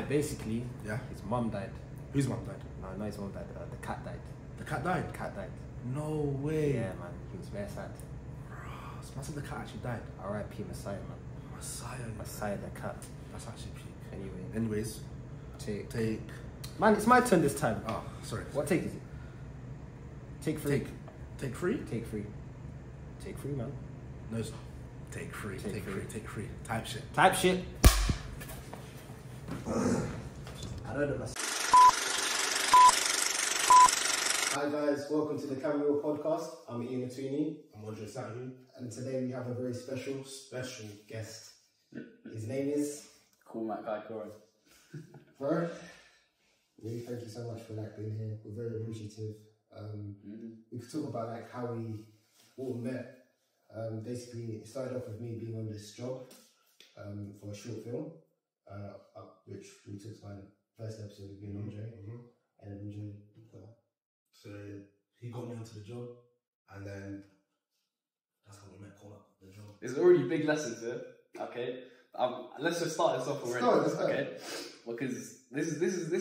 Basically, Yeah. his mum died. Whose mum died? No, his mum died. The cat died. The cat died? The cat died. No way. Yeah, man. He was very sad. So must have the cat actually died. R.I.P. Messiah, man. Messiah the cat. That's actually peak. Anyways, Take. Man, it's my turn this time. Oh, sorry. What take is it? Take three. Take three? Take three. Take three, man. No, it's take three. Take three. Type shit. Type shit. I know that. Hi guys, welcome to the Cameo Podcast. I'm Ian Matuni. I'm Andre Sahu. And today we have a very special guest. His name is Cormac Hyde Corrin. Bro, really thank you so much for being here. We're very appreciative. We could talk about how we all met. Basically, it started off with me being on this job for a short film, which we took to my first episode of being Andre, and then enjoyed. So he got me onto the job, and then that's how we met Cormac on the job. There's already big lessons here. Okay, let's just start this off already. Let's start. Okay, because this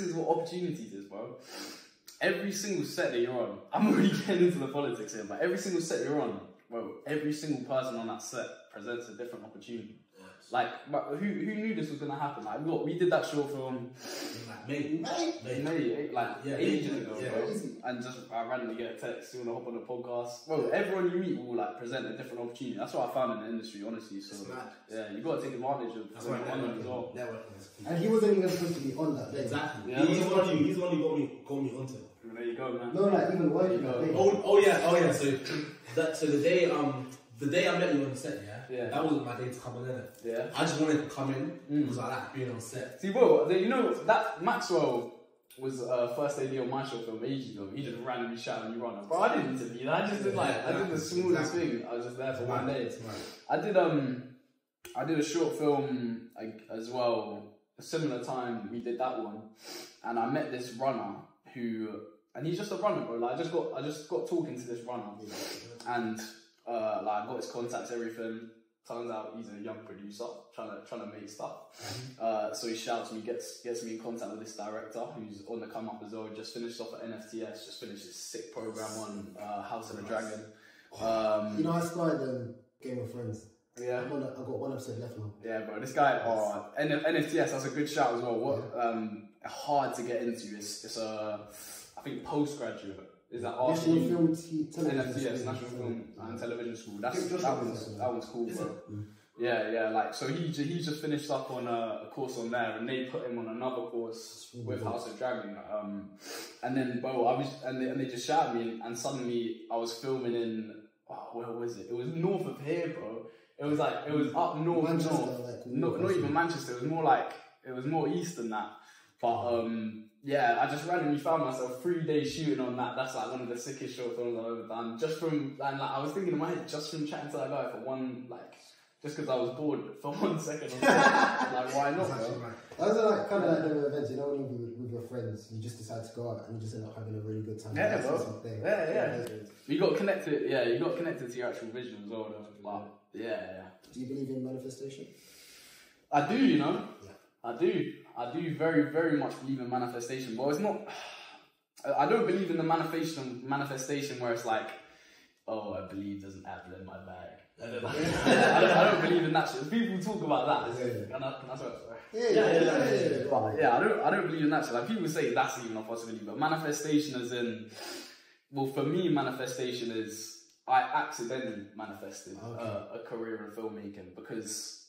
is what opportunities is, bro. Every single set that you're on, I'm already getting into the politics here, but every single set you're on, bro, every single person on that set presents a different opportunity. But who knew this was gonna happen? Look, we did that short film May, ages ago, bro. And just I randomly get a text, you wanna hop on the podcast? Bro, everyone you meet will present a different opportunity. That's what I found in the industry, honestly. So yeah, you gotta take advantage of that's right, networking as well. And he wasn't even supposed to be on that day. Exactly. Yeah. He's the one who got me onto it. There you go, man. No, even working that day. Oh yeah. So the day I met you on set, that wasn't my day to come in. Yeah. I just wanted to come in because I like being on set. See, bro, you know that Maxwell was first AD on my short film ages ago. He just randomly shouted me runner. Bro, I didn't interview that. I just did I did the smallest thing. I was just there for one day. I did a short film as well. A similar time we did that one, and I met this runner and he's just a runner, bro. I just got talking to this runner, and I got his contacts, everything. Turns out he's a young producer trying to make stuff. So he shouts me, gets me in contact with this director who's on the come up as well. Just finished off at NFTS, just finished his sick program on House of the Dragon. I started Game of Thrones. Yeah, I've got one episode left now. Yeah, bro, this guy, NFTS, that's a good shout as well. Hard to get into. It's I think postgraduate. Is that National Film NFTS, National Film and Television School. That one's cool, bro. Yeah. So he just finished up on a course on there, and they put him on another course with House of Dragon. And then, bro, they just shouted me, and suddenly I was filming in where was it? It was north of here, bro. It was up north, Manchester, not even Manchester. It was more east than that. But I just randomly found myself 3 days shooting on that. That's one of the sickest short films I've ever done. I was thinking in my head, just from chatting to that guy for one, just because I was bored for 1 second. Why not? Those are kind of the events, when you with your friends, you just decide to go out and you just end up having a really good time. Yeah, bro. Yeah. You got connected. Yeah, you got connected to your actual vision as well. Yeah. Do you believe in manifestation? I do, Yeah. I do very, very much believe in manifestation, but it's not. I don't believe in the manifestation where it's I believe there's an apple in my bag. I don't believe in that shit. People talk about that. Can I swear? Yeah. But I don't believe in that shit. People say that's even a possibility, but manifestation is for me, manifestation is I accidentally manifested a career in filmmaking because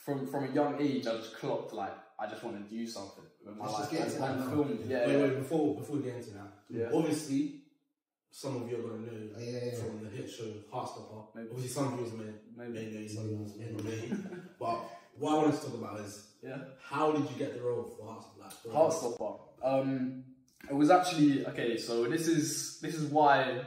from a young age I just clocked I just want to do something with my life and film. Wait, before we get into that, obviously some of you are gonna know from the hit show Heartstopper. Obviously some viewers may know, some viewers may not know. But what I wanted to talk about is how did you get the role for Heartstopper? Heartstopper. It was actually so this is why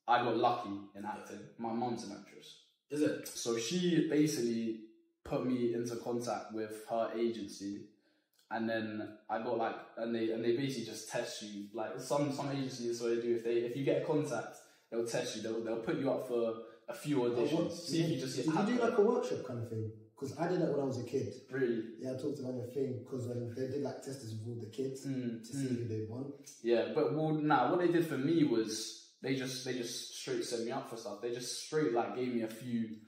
I got lucky in acting. My mum's an actress. Is it? So she basically put me into contact with her agency, and then I got and they basically just test you. Some agencies, so they do if you get a contact, they'll test you. They'll put you up for a few auditions. See if you just Did you do a workshop kind of thing? Because I did that when I was a kid. Really? Yeah, I talked about the thing because they did like testers with all the kids to see who they won. Yeah, but what they did for me was they just straight set me up for stuff. They just straight like gave me a few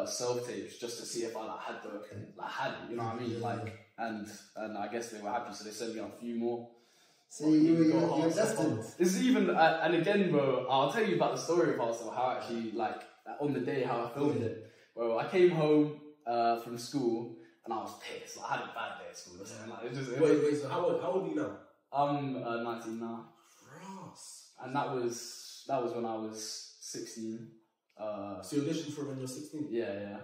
self tapes just to see if I had it. You know what I mean? Like, and I guess they were happy, so they sent me out a few more. So you're destined. This is even and again, bro. I'll tell you about the story of Heartstopper, how actually like on the day how I filmed it. Bro, I came home from school and I was pissed. Like, I had a bad day at school. Or something. Like, Wait. So how old are you now? I'm 19 now. Ross. And that was when I was 16. So you auditioned for when you were 16? Yeah.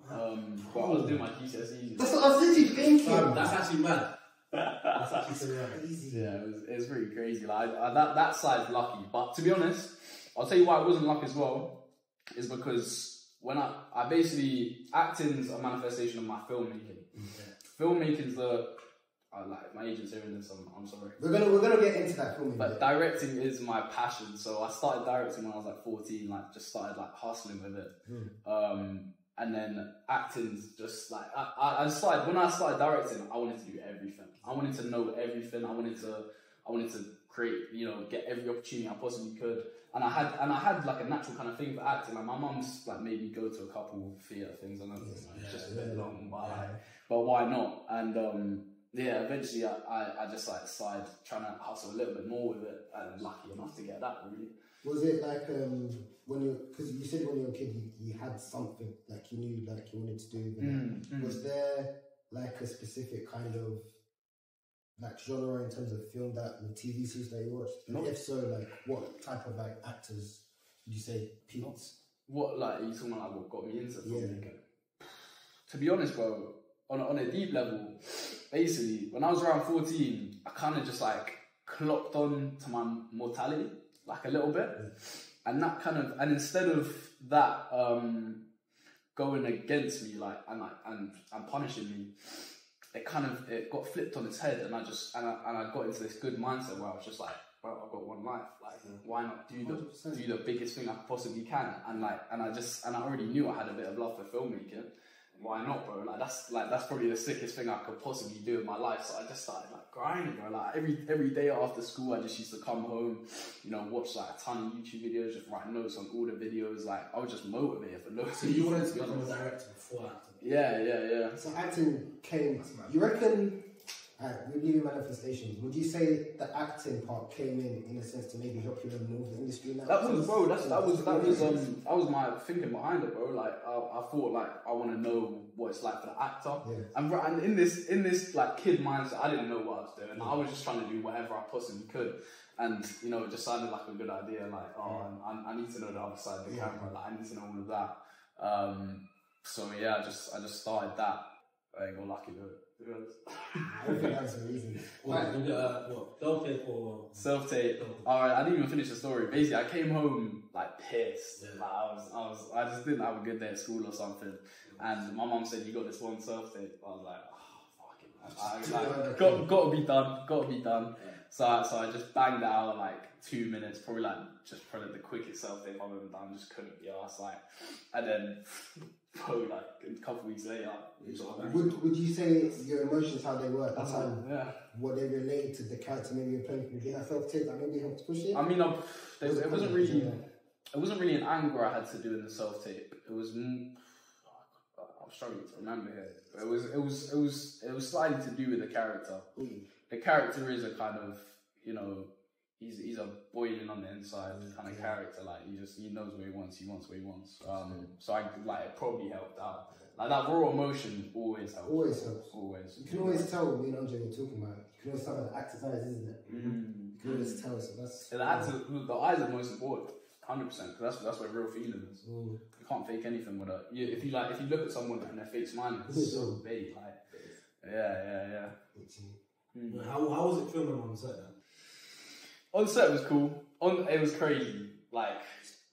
But I was doing my GCSEs. That's what I was literally thinking. That's actually mad. That's actually so crazy. Yeah, it was pretty crazy. Like that side's lucky. But to be honest, I'll tell you why it wasn't luck as well. Is because when I basically acting's a manifestation of my filmmaking. Filmmaking's like my agent's hearing this. I'm sorry. We're gonna get into that filming. But directing is my passion. So I started directing when I was like 14. Like just started like hustling with it. And then acting's just like I started when I started directing. I wanted to do everything. I wanted to know everything. I wanted to create, get every opportunity I possibly could. And I had like a natural kind of thing for acting. Like my mum's like made me go to a couple theatre things. I know it's just a bit long, but why not? And eventually I just like started trying to hustle a little bit more with it, and lucky enough to get that really. Was it like because you said when you were a kid you had something like you knew like you wanted to do? Was there like a specific kind of like genre in terms of film that the TV series that you watched? And if so, like what type of like actors would you say peaked? What like are you talking about? Like what got me into filmmaking? To be honest, bro, on a deep level, basically when I was around 14, I kind of just like clocked on to my mortality like a little bit, and that kind of instead of that going against me and punishing me, it got flipped on its head, and I got into this good mindset where I was just like, well, I've got one life, like why not do the biggest thing I possibly can, and I already knew I had a bit of love for filmmaking. Why not, bro? Like that's probably the sickest thing I could possibly do in my life. So I just started like grinding, bro. Like every day after school, I just used to come home, watch like a ton of YouTube videos, just write notes on all the videos. Like I was just motivated for notes. So you wanted to become a director before acting? Yeah. So acting came. You reckon? We believe in manifestations. Would you say the acting part came in a sense to maybe help you in more of the industry now? That was my thinking behind it, bro. Like I thought, like I want to know what it's like for the actor, and in this like kid mindset, I didn't know what I was doing. I was just trying to do whatever I possibly could, and it just sounded like a good idea. Like I need to know the other side of the camera. Like I need to know all of that. So yeah, I just started that. I ain't got lucky with it. I don't think that's the reason. What? Self-tape or? Self-tape. Alright, I didn't even finish the story. Basically, I came home like pissed. Yeah. Like, I just didn't have a good day at school or something. And my mum said, you got this one self-tape. I was like, oh, fuck it. Gotta be done. Yeah. So I just banged out like 2 minutes, probably the quickest self-tape I've ever done. Just couldn't be arsed. And then like a couple of weeks later, would you say your emotions how they were at that time? Yeah. What they related to the character maybe you're playing? Did that self-tape that maybe helped push it? I mean, it wasn't really an anger I had to do in the self-tape. It was I'm struggling to remember here. It was slightly to do with the character. The character is a kind of he's a boiling on the inside kind of character. Like he knows what he wants. He wants what he wants. So it probably helped out. Like that raw emotion always helps. Always helps. Always. You can always tell me and Andre were talking about it. You can always tell the actor's eyes, isn't it? You can always tell. So that's the eyes are the most important. 100%, because that's where real feeling is. You can't fake anything with it. If you look at someone and their fake smiling, it's so big. Like, yeah. How was it filming on set then? On set it was cool. It was crazy. Like,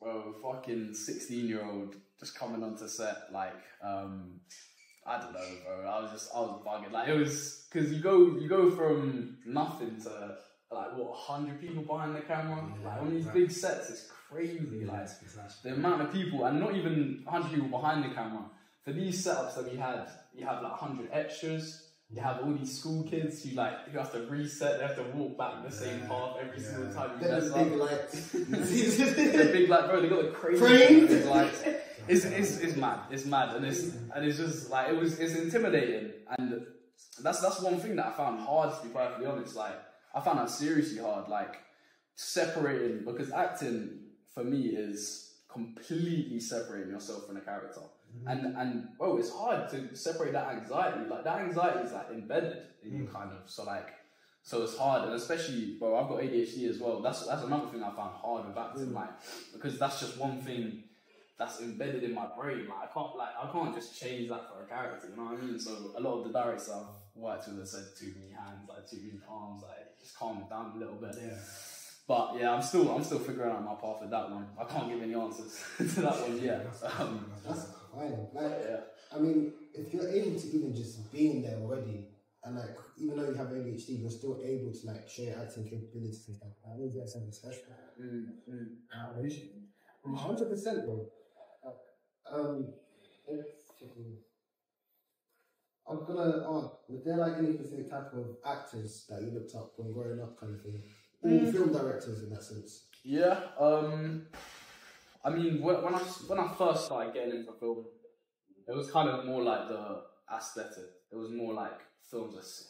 bro, fucking 16-year-old just coming onto set. Like, I don't know, bro. I was bugging. Like, it was because you go from nothing to like 100 people behind the camera. Like on these big sets, it's crazy. Like the amount of people, and not even 100 people behind the camera. for these setups that we had, you have like 100 extras. You have all these school kids who have to reset, they have to walk back the same path every single time you mess up. Big lights. The big light, bro, they got the crazy big lights. It's mad. It's mad. And it's just like it's intimidating. And that's one thing that I found hard, to be perfectly honest. Like I found that seriously hard, like separating, because acting for me is completely separating yourself from the character. And bro, it's hard to separate that anxiety. Like that anxiety is like embedded in you kind of. So it's hard, and especially, bro, I've got ADHD as well. That's another thing I found hard with acting, like because that's just one thing that's embedded in my brain. Like I can't just change that for a character. You know what I mean? So a lot of the directors I've worked with have said too many hands, like too many arms, like just calm it down a little bit. Yeah. But yeah, I'm still figuring out my path with that one. I can't give any answers to that one yet. That's fine. Like, I mean, if you're able to even just be in there already, and like, even though you have ADHD, you're still able to like show your acting capabilities and stuff. I think that's something special. 100%, bro. I'm gonna ask, was there like any specific type of actors that you looked up when growing up, kind of thing? All film directors in that sense. Yeah. I mean, when I first started getting into film, it was kind of more like the aesthetic. It was more like films are sick.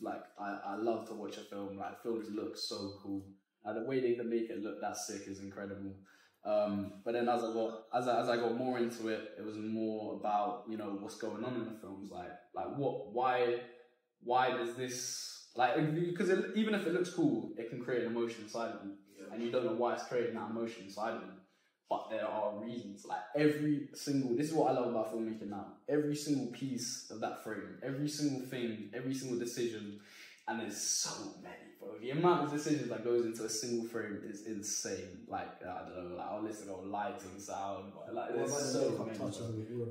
Like I love to watch a film. Like films look so cool. The way they can make it look that sick is incredible. But then as I got more into it, it was more about, you know, what's going on in the films. Why does this, like, because even if it looks cool, it can create an emotion inside of you, and you don't know why it's creating that emotion inside of you. But there are reasons. Like this is what I love about filmmaking now. Every single piece of that frame, every single thing, every single decision, and there's so many, bro. The amount of decisions that goes into a single frame is insane. Like, I don't know, like I'll listen to lighting, sound, like there's so many.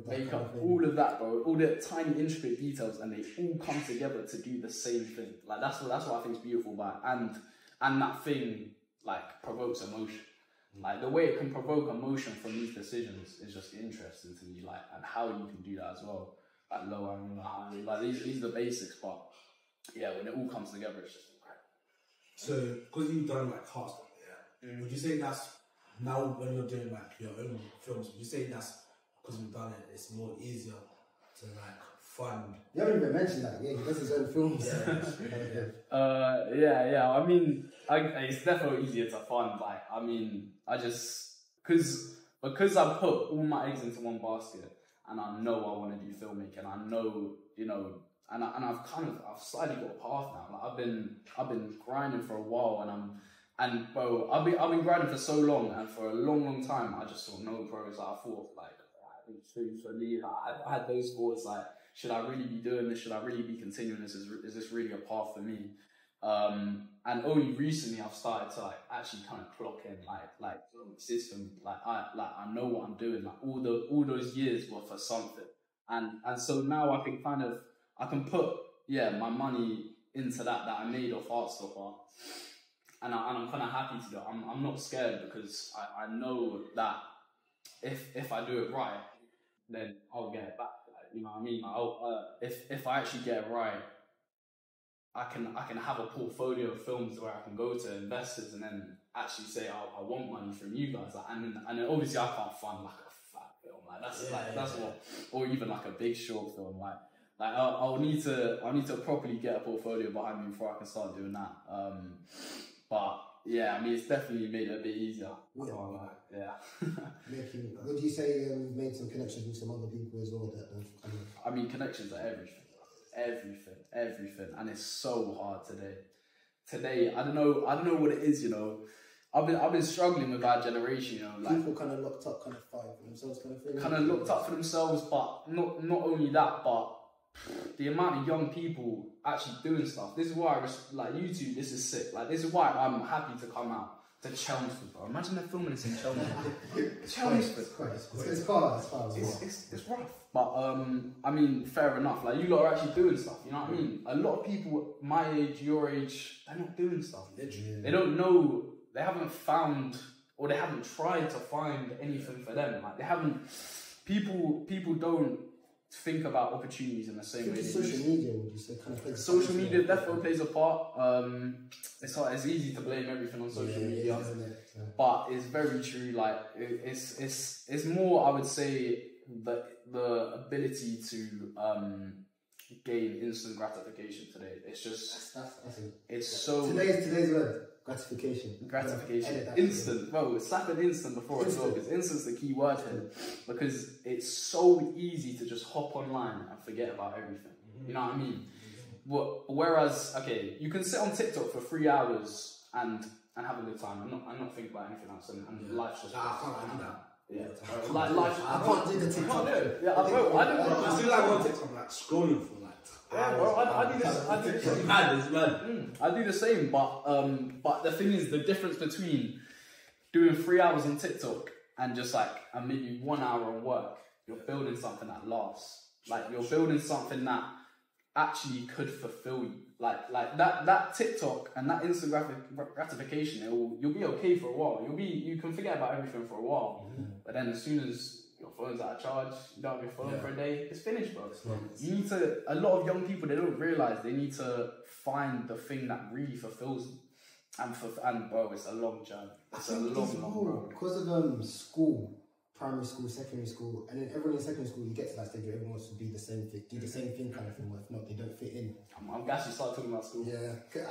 Makeup, all of that, bro. All the tiny intricate details, and they all come together to do the same thing. Like that's what I think is beautiful about it. And that thing like provokes emotion. Like the way it can provoke emotion from these decisions is just interesting to me. Like, and how you can do that as well. Like low and high. Like these are the basics, but yeah, when it all comes together, it's just incredible. So, because you've done like Heartstopper, would you say that's now when you're doing like your own films? Would you say that's because you've done it, it's more easier to like fund? You haven't even mentioned that. Yeah, he does his own films. Yeah. I mean, it's definitely easier to fund. Like, I mean, I just because I put all my eggs into one basket, and I know I want to do filmmaking. I know, you know. And I've slightly got a path now. Like I've been grinding for a while, and bro, I've been grinding for so long, and for a long time, I just saw no progress. Like, I thought I had those thoughts like, should I really be doing this? Should I really be continuing this? Is this really a path for me? And only recently I've started to like actually kind of clock in like system. Like I know what I'm doing. Like all those years were for something, and so now I can put my money into that I made off Heartstopper, and I'm kind of happy to do it. I'm not scared because I know that if I do it right, then I'll get it back. Like, you know what I mean? If I actually get it right, I can have a portfolio of films where I can go to investors and then actually say, I want money from you guys. Like, and then obviously I can't fund like a fat film. Like that's what, or even like a big short film. Like I'll need to properly get a portfolio behind me before I can start doing that. But yeah, I mean, it's definitely made it a bit easier. Would you say you've made some connections with some other people as well? I mean, connections are everything, and it's so hard today. I don't know what it is, you know. I've been struggling with our generation, you know. Like, people kind of locked up, kind of fighting for themselves, kind of thing. Kind of looked up for themselves, but not only that, but the amount of young people actually doing stuff. This is why like YouTube. This is sick. Like, this is why I'm happy to come out to Chelmsford, bro. Imagine they're filming this in Chelmsford. Chelmsford. It's far. It's rough. But I mean, fair enough. Like, you lot are actually doing stuff. You know what I mean? A lot of people my age, your age, they're not doing stuff. They don't know. They haven't found, or they haven't tried to find anything for them. Like, they haven't. People don't. think about opportunities in the same way. Social media, would you say, kind of plays social media definitely plays a part. It's easy to blame everything on social media, but it's very true. Like it's more, I would say, the ability to gain instant gratification today. It's just it's so today's word. Gratification. Instant. Well, slap it instant before it's all, because instant's the key word here. Because it's so easy to just hop online and forget about everything. You know what I mean? Whereas, okay, you can sit on TikTok for 3 hours and have a good time and not think about anything else, and life's just. I can't do that. Yeah, I can't do the TikTok. Yeah, I still like on TikTok, like scrolling for like. Yeah, bro, I do this. I do the same, but the thing is, the difference between doing 3 hours on TikTok and just like maybe 1 hour on work, you're building something that lasts. Like you're building something that actually could fulfill you. Like that TikTok and that instant gratification, you'll be okay for a while. You can forget about everything for a while, but then as soon as your phone's out of charge, you don't have your phone for a day, it's finished, bro. You need to, a lot of young people, they don't realise they need to find the thing that really fulfills them. And bro, it's a long journey. It's a long road. Because of school, primary school, secondary school, and then everyone in secondary school, you get to that stage where everyone wants to be the same thing, do the same thing kind of thing, or if not, they don't fit in. I'm glad you started talking about school. Yeah.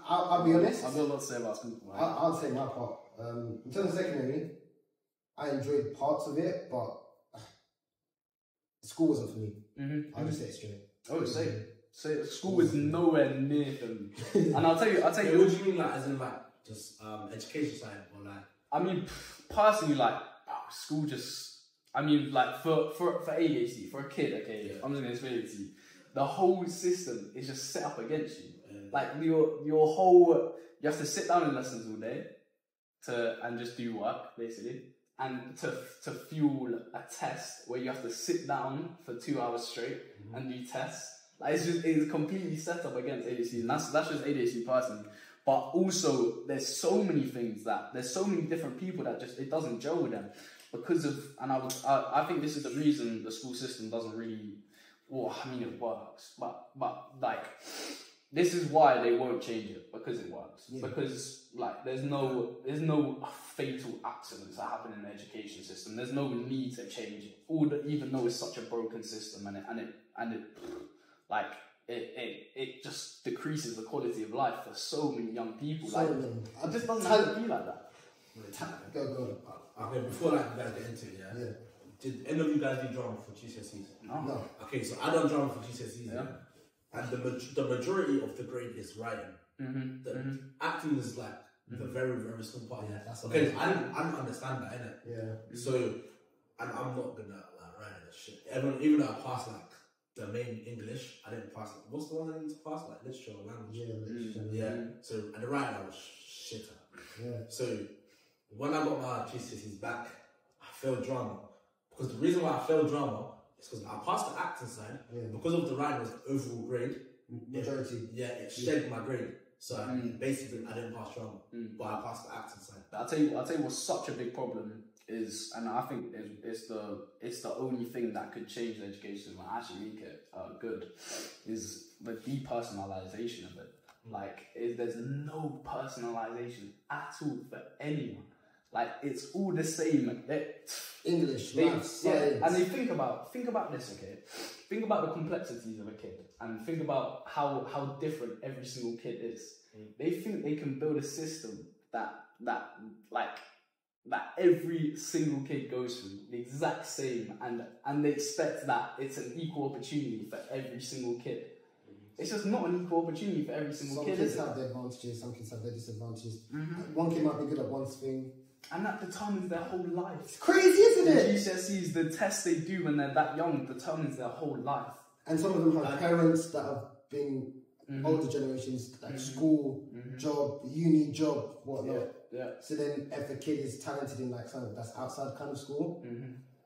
I'll be honest. I've got a lot to say about school. Right? I'll say my part. In terms of secondary, I enjoyed parts of it, but school wasn't for me. I'll just say it straight. Oh, say school is nowhere near for me. And I'll tell you. What do you mean, like, as in like just education side, or like? I mean, personally, like school just. I mean, like for ADHD, for a kid, okay, I'm just gonna explain it to you. The whole system is just set up against you. Like your whole, you have to sit down in lessons all day and just do work basically. And to fuel a test where you have to sit down for 2 hours straight and do tests. Like it's completely set up against ADHD, and that's just ADHD personally. But also there's so many different people that just, it doesn't gel with them because of, and I think this is the reason the school system doesn't really, well, I mean it works, but like, this is why they won't change it, because it works. Because like there's no fatal accidents that happen in the education system. There's no need to change it, even though it's such a broken system, it just decreases the quality of life for so many young people. Like it just doesn't have to be like that. Go. Okay, before like you guys get into it, did any of you guys do drama for GCSEs? No. Okay, so I done drama for GCSEs. Yeah. And the majority of the grade is writing. Acting is like the very, very small part. Yeah, that's okay. I didn't understand that, innit? Yeah. So, and I'm not gonna like write that shit. Even though I passed like the main English, I didn't pass. Like, what's the one I need to pass? Like literature or language. Yeah, literature. Yeah. So, and the writing I was shit at. Yeah. So, when I got my GCSEs back, I failed drama, because the reason why I failed drama. It's because I passed the acting side, because of the writing was the overall grade. Majority. It shed my grade. So basically I didn't pass drama, but I passed the acting side. I'll tell you what's such a big problem is, and I think it's the only thing that could change the education system and actually make it good, is the depersonalization of it. Like, there's no personalization at all for anyone. Like, it's all the same. English, maths, science. And they think about this, okay? Think about the complexities of a kid, and think about how different every single kid is. They think they can build a system that every single kid goes through the exact same, and they expect that it's an equal opportunity for every single kid. It's just not an equal opportunity for every single kid. Some kids have their advantages, some kids have their disadvantages. One kid might be good at one thing, and that determines their whole life. It's crazy, isn't it? The GCSEs, the tests they do when they're that young, determines their whole life. And some of them have parents that have been older generations, like school, job, uni, job, whatnot. Yeah. So then, if the kid is talented in like something that's outside kind of school,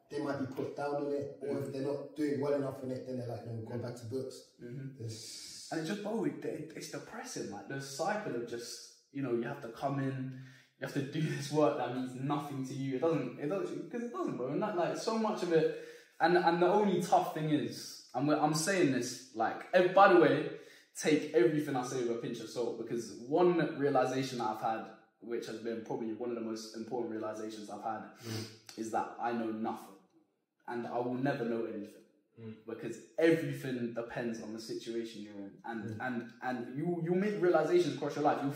they might be put down on it, or if they're not doing well enough in it, then they're like, no, going back to books. And it's just, it's depressing. Like the cycle of just, you have to come in. You have to do this work that means nothing to you. It doesn't, bro. And that, like, so much of it, and the only tough thing is, I'm saying this like, by the way, take everything I say with a pinch of salt, because one realization that I've had, which has been probably one of the most important realizations I've had, is that I know nothing, and I will never know anything. Because everything depends on the situation you're in, and you'll make realizations across your life. You'll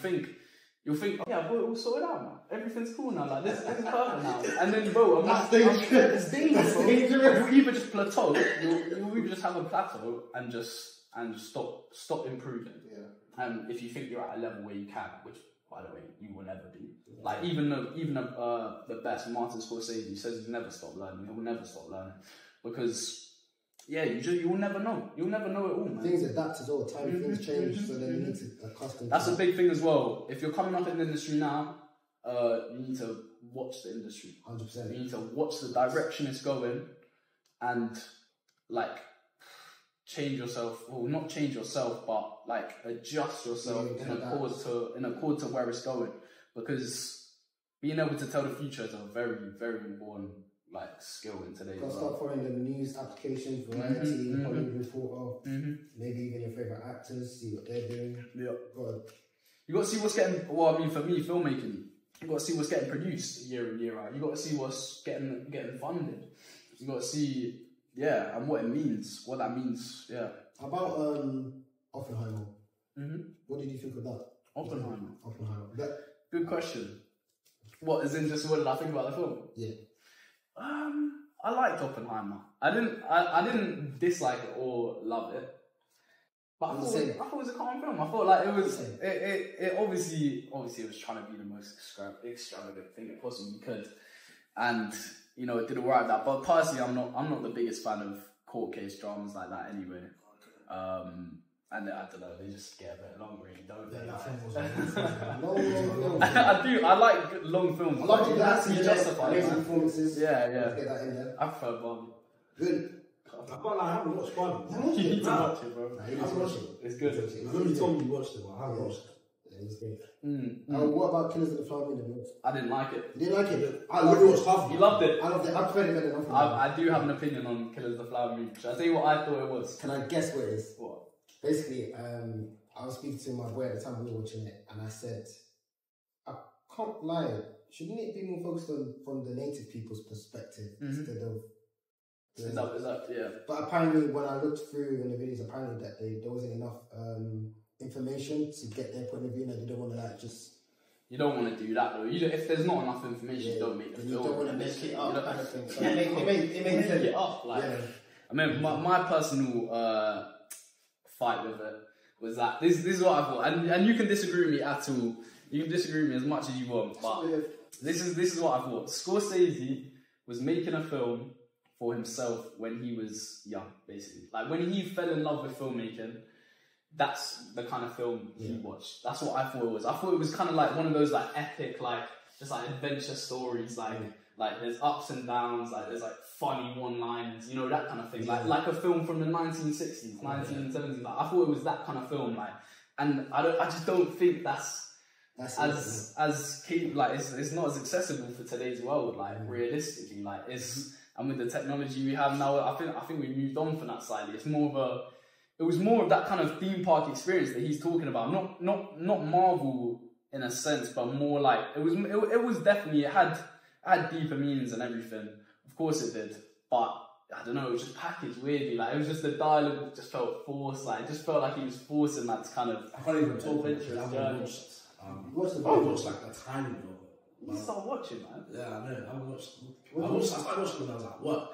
think, oh, yeah, bro, it all sorted out, man. Everything's cool now. Like this is perfect now. And then, bro, it's dangerous. Bro. You'll either just plateau, you'll either just have a plateau and just stop improving. Yeah. And if you think you're at a level where you can, which by the way you will never do. Yeah. Like even the best, Martin Scorsese, says he'll never stop learning. He will never stop learning, because you will never know. You'll never know it all, man. Things adapt as well. Time, things change, so then you need to accustom. That's a big thing as well. If you're coming up in the industry now, you need to watch the industry. 100%. You need to watch the direction it's going, and like change yourself. Well, not change yourself, but like adjust yourself in accord to where it's going. Because being able to tell the future is a very, very important like skill in today's world. Start following the news applications, variety, Hollywood Reporter, maybe even your favourite actors, see what they're doing. Yeah. You got to see what's getting, well, I mean, for me, filmmaking, you got to see what's getting produced year in, year out. You got to see what's getting funded. You got to see, and what it means, what that means, yeah. How about Oppenheimer? What did you think of that? Oppenheimer. Good question. What, as in just what did I think about the film? Yeah. I liked Oppenheimer. I didn't dislike it or love it, but I thought it was a calm film. I thought like it was. It obviously it was trying to be the most extravagant thing it possibly could, and you know it did alright with that. But personally, I'm not the biggest fan of court case dramas like that anyway. And I don't know, they just get a bit long, really, don't they? I like long films. I like that. You justify amazing performances. Yeah. Get that in there. I prefer Barbie. Good. I haven't watched Barbie. You need to watch it, bro. I haven't watched it. It's good. You told me you watched it, but I haven't watched it. Yeah, it's great. What about Killers of the Flower Moon? I didn't like it. You didn't like it? I loved it. You loved it? I loved it. I preferred it better than I do have an opinion on Killers of the Flower Moon. Shall I tell you what I thought it was? Can I guess what it is? What? Basically, I was speaking to my boy at the time we were watching it, and I said, I can't lie, shouldn't it be more focused on from the native people's perspective instead of... Is that, yeah. But apparently, when I looked through in the videos, apparently that there wasn't enough information to get their point of view, and they don't want to like just... You don't want to do that though. If there's not enough information, you don't make the film. You don't want to make it up. Kind of thing. So it makes it up. Like, I mean, my personal fight with it was that this is what I thought, and you can disagree with me at all. You can disagree with me as much as you want, but this is what I thought. Scorsese was making a film for himself when he was young, basically. Like when he fell in love with filmmaking, that's the kind of film he watched. That's what I thought it was. I thought it was kind of like one of those like epic, like just like adventure stories, like there's ups and downs, like there's like funny one-liners, you know, that kind of thing. Like a film from the 1960s, 1970s. Like, I thought it was that kind of film, like, and I just don't think that's it's not as accessible for today's world, like realistically, like and with the technology we have now, I think we moved on from that side. It was more of that kind of theme park experience that he's talking about, not Marvel in a sense, but more like it was definitely, it had deeper meanings and everything. Of course it did, but I don't know, it was just packaged weirdly. Like it was just the dialogue just felt forced. Like it just felt like he was forcing that kind of. I can't even talk interest. I watched like a tiny bit of it. You start watching, man. Yeah, I know. I started watching when I was at work.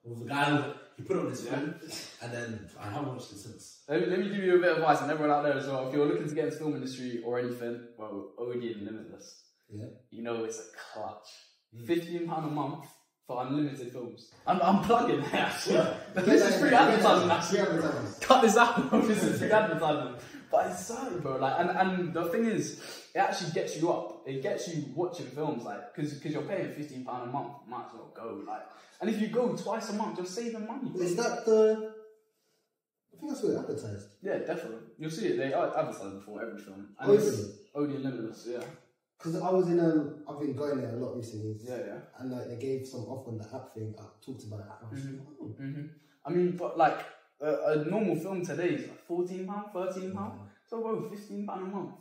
With the guy, he put it on his phone, and then I haven't watched it since. Let me give you a bit of advice, and everyone out there as well. If you're looking to get into the film industry or anything, well, OD and Limitless. Yeah. You know it's a clutch. £15 a month for unlimited films. I'm plugging it, actually. This is free advertising, actually. Cut this out, bro. This is free advertising. But it's so, bro. Like, and the thing is, it actually gets you up. It gets you watching films, like, because you're paying £15 a month. Might as well go, like. And if you go twice a month, you're saving money. Is that the? I think that's what they advertised. Yeah, definitely. You'll see it. They advertise it for every film. And OD and Limitless, yeah. Because I've been going there a lot recently. Yeah. And like they gave some off on the app thing. I talked about it. I was like, oh. I mean, but like a normal film today is like £14, £13. So bro, £15 a month.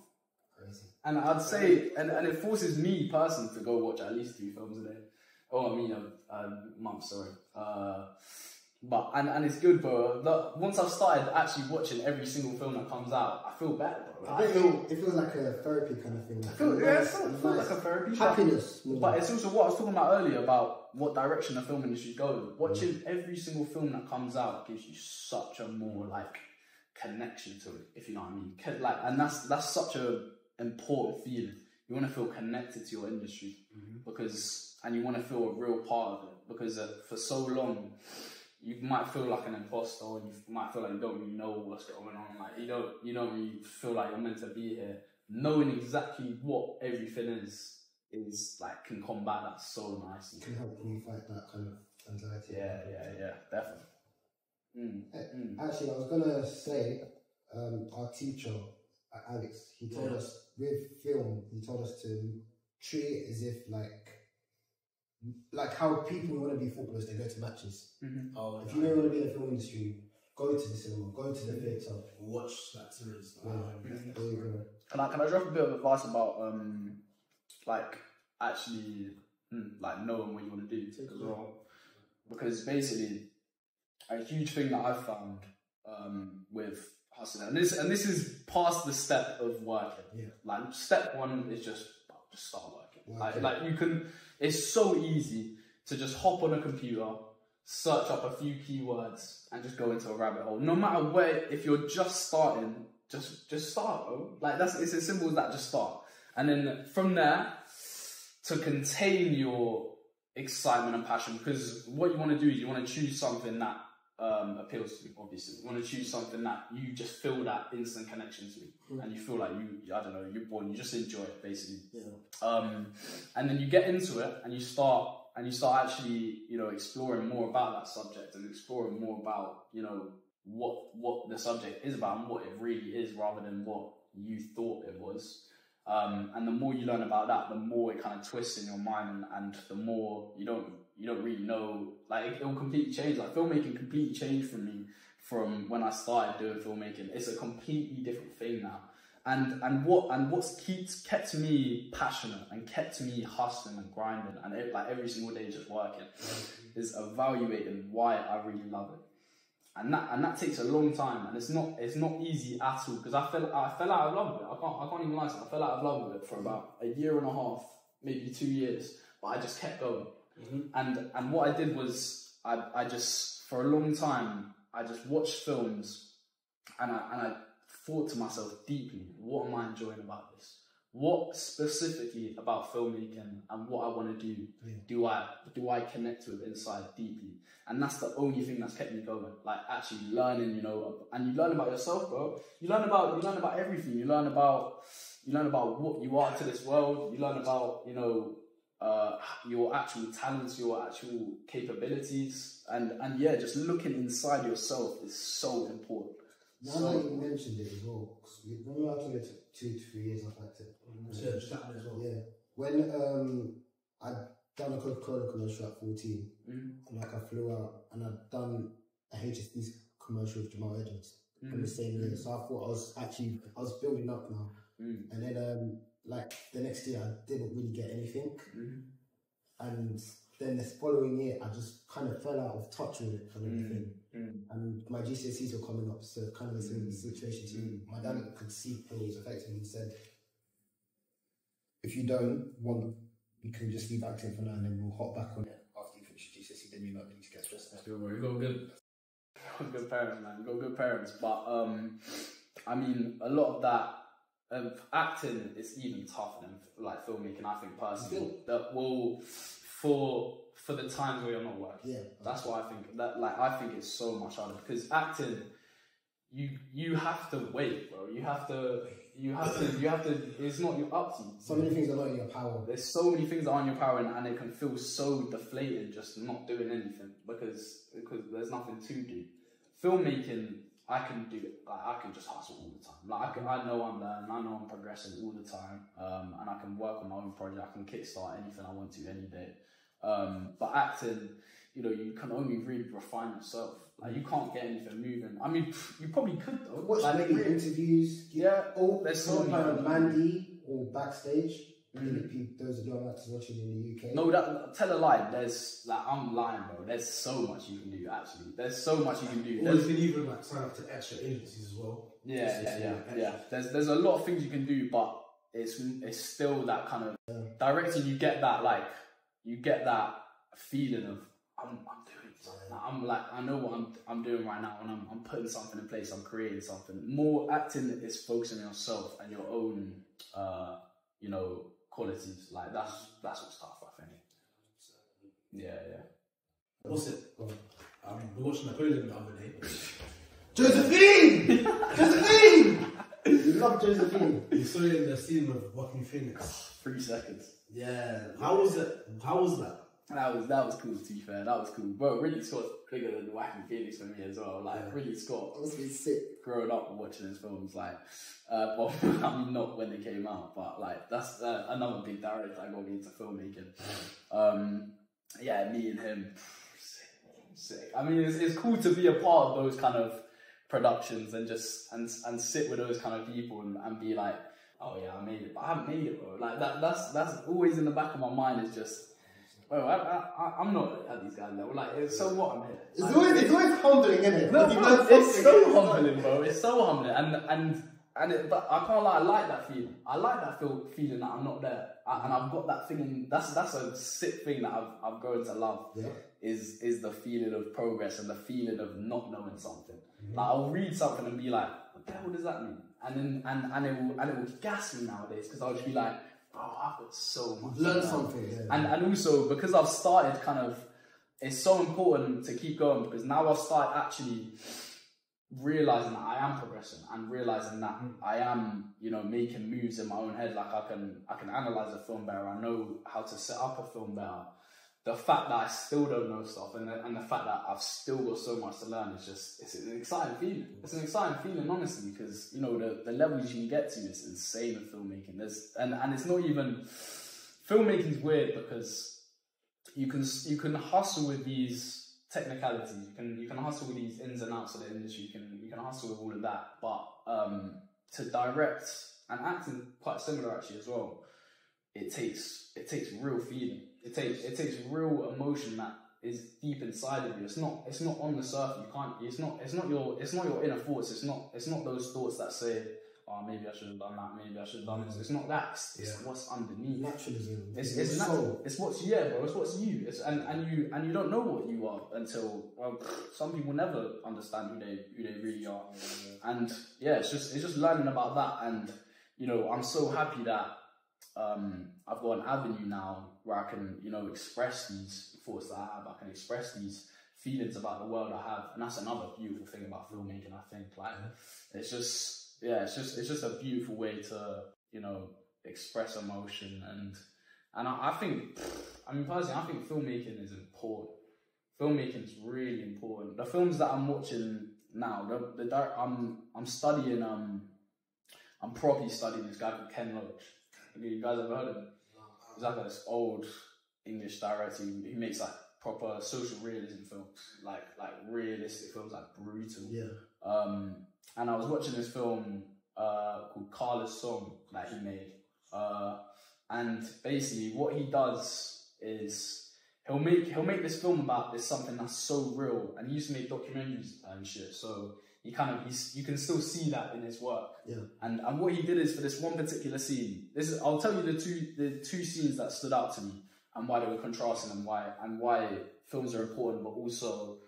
Crazy. And I'd say, and it forces me personally to go watch at least 2 films a day. Oh, I mean a month, sorry. But and it's good, bro. Once I've started actually watching every single film that comes out, I feel better, bro. It feels like a therapy kind of thing. It feels like a therapy. Happiness. But it's also what I was talking about earlier about what direction the film industry goes. Watching every single film that comes out gives you such a more like connection to it, if you know what I mean. Like, and that's such a important feeling. You want to feel connected to your industry and you want to feel a real part of it, because for so long you might feel like an imposter, or you might feel like you don't really know what's going on. Like you don't really feel like you're meant to be here. Knowing exactly what everything is like can combat that so nicely. Can help you fight that kind of anxiety. Yeah, definitely. Actually, I was gonna say, our teacher, Alex, he told us with film, he told us to treat it as if like how people want to be footballers, they go to matches. If you don't want to be in the film industry, go to the cinema, go to the theatre, watch that series. Can I drop a bit of advice about like actually like knowing what you want to do as well? Because basically a huge thing that I've found with hustling, and this is past the step of working. Like step one is just start working. Like you can. It's so easy to just hop on a computer, search up a few keywords, and just go into a rabbit hole. No matter where, if you're just starting, just start, bro. Like it's as simple as that. Just start, and then from there, to contain your excitement and passion, because what you want to do is you want to choose something that appeals to you. Obviously, you want to choose something that you just feel that instant connection to, and you feel like you're born. You just enjoy it, basically. And then you get into it, and you start actually, exploring more about that subject, and exploring more about, what the subject is about and what it really is, rather than what you thought it was. And the more you learn about that, the more it kind of twists in your mind, and the more you don't really know. Like it will completely change. Like filmmaking completely changed for me from when I started doing filmmaking. It's a completely different thing now. And what's kept me passionate and kept me hustling and grinding and every single day just working is evaluating why I really love it. And that takes a long time, and it's not easy at all, because I fell out of love with it. I can't even lie to you. I fell out of love with it for about a year and a half, maybe 2 years, but I just kept going. And what I did was I just, for a long time, I just watched films, and I thought to myself deeply, what am I enjoying about this? What specifically about filmmaking and what I want to do do I connect with inside deeply? And that's the only thing that's kept me going. Like actually learning, and you learn about yourself, bro. You learn about everything. You learn about what you are to this world. You learn about your actual talents, your actual capabilities, and just looking inside yourself is so important. Now that you mentioned it as well, because remember I told you it took 2 to 3 years I've had to research that as well. Yeah. When I'd done a Coca-Cola commercial at 14, and like I flew out, and I'd done a HSBC commercial with Jamal Edwards in the same year. So I thought I was building up now. And then like the next year I didn't really get anything. And then the following year I just kind of fell out of touch with it and everything. And my GCSEs were coming up, so kind of a similar situation to you. My dad could see how it was affecting me. He said, if you don't want, you can just leave acting for now, and then we'll hop back on it after you finish your GCSE, then you're not going to get stressed out. You got good parents, man. You got good parents. But I mean, a lot of that acting is even tougher than like filmmaking, I think personally. That will for the times where you're not working. That's why I think that, like, I think it's so much harder, because acting, you have to wait, bro. You have to. It's not up to you. So many things are not in your power. There's so many things that are in your power, and it can feel so deflated just not doing anything because there's nothing to do. Filmmaking, I can do it. Like, I can just hustle all the time. Like, I know I'm learning, I know I'm progressing all the time, and I can work on my own project. I can kickstart anything I want to any day. But acting, you know, you can only really refine yourself. Like, you can't get anything moving. I mean, you probably could though. Watch like, maybe interviews. Yeah. Or there's some so kind many of Mandy or backstage. Those of young actors watching in the UK. No, tell a lie. I'm lying, bro. There's so much you can do. Actually, there's so much you can do. Or you can even like sign up to extra agencies as well. Yeah. There's a lot of things you can do, but it's still that kind of directing. You get that feeling of I'm doing something. I'm like, I know what I'm doing right now, and I'm putting something in place. I'm creating something. More acting is focusing on yourself and your own, you know, qualities. Like that's what's tough, I think. Yeah. What's it? We're watching Napoleon the other day. Josephine! You love Josephine. You saw it in the scene with Joaquin Phoenix. 3 seconds. Yeah. How was it? How was that? That was cool, to be fair. That was cool. Bro, Ridley Scott's bigger than Joaquin Phoenix for me as well. Like, Ridley Scott. That must be sick. Growing up and watching his films, like, well, I mean, not when they came out, but like, that's another big director that got me into filmmaking. Yeah, meeting him, sick. I mean, it's cool to be a part of those kind of productions and just and sit with those kind of people and be like, oh yeah, I made it, but I haven't made it, bro. Like that's always in the back of my mind. Is just, bro, I'm not at these guys level. Like, so what? I'm here. It's always humbling, isn't it? No, bro, it's so humbling, bro. It's so humbling, but I can't lie. I like that feeling. I like that feeling that I'm not there, and I've got that feeling. That's a sick thing that I've grown to love. Yeah. Is the feeling of progress and the feeling of not knowing something. Mm-hmm. Like, I'll read something and be like, what the hell does that mean? And then it will gas me nowadays, because I'll just be like, bro, I've got so much. Learn something. Yeah. And also, because I've started kind of, it's so important to keep going, because now I've started actually realizing that I am progressing and realizing that I am, you know, making moves in my own head. Like, I can analyze a film better. I know how to set up a film better. The fact that I still don't know stuff, and the fact that I've still got so much to learn, it's an exciting feeling. It's an exciting feeling, honestly, because, you know, the levels you can get to is insane in filmmaking. And it's not even, filmmaking's weird, because you can hustle with these technicalities. You can hustle with these ins and outs of the industry. You can hustle with all of that, but to direct and acting, quite similar actually as well. It takes real feeling. It takes real emotion that is deep inside of you. It's not on the surface. You can't. It's not your inner thoughts. It's not those thoughts that say, oh, maybe I should have done that. Maybe I should have done this. It's not that. It's what's underneath. Naturalism. It's natural. It's what's bro. It's what's you. And you don't know what you are until, well, some people never understand who they really are. And yeah, it's just learning about that. And, you know, I'm so happy that I've got an avenue now where I can, you know, express these thoughts that I have. I can express these feelings about the world I have, and that's another beautiful thing about filmmaking. I think, like, it's just a beautiful way to, you know, express emotion, and I think, I mean, personally, I think filmmaking is important. Filmmaking is really important. The films that I'm watching now, I'm studying. I'm probably studying this guy called Ken Loach. You guys ever heard of him? He's like this old English director who makes like proper social realism films, like realistic films, like brutal. Yeah. And I was watching this film called Carla's Song that he made, and basically what he does is he'll make this film about this something that's so real, and he used to make documentaries and shit. So you can still see that in his work. Yeah. And what he did is, for this one particular scene, I'll tell you the two scenes that stood out to me and why they were contrasting, and why films are important, but also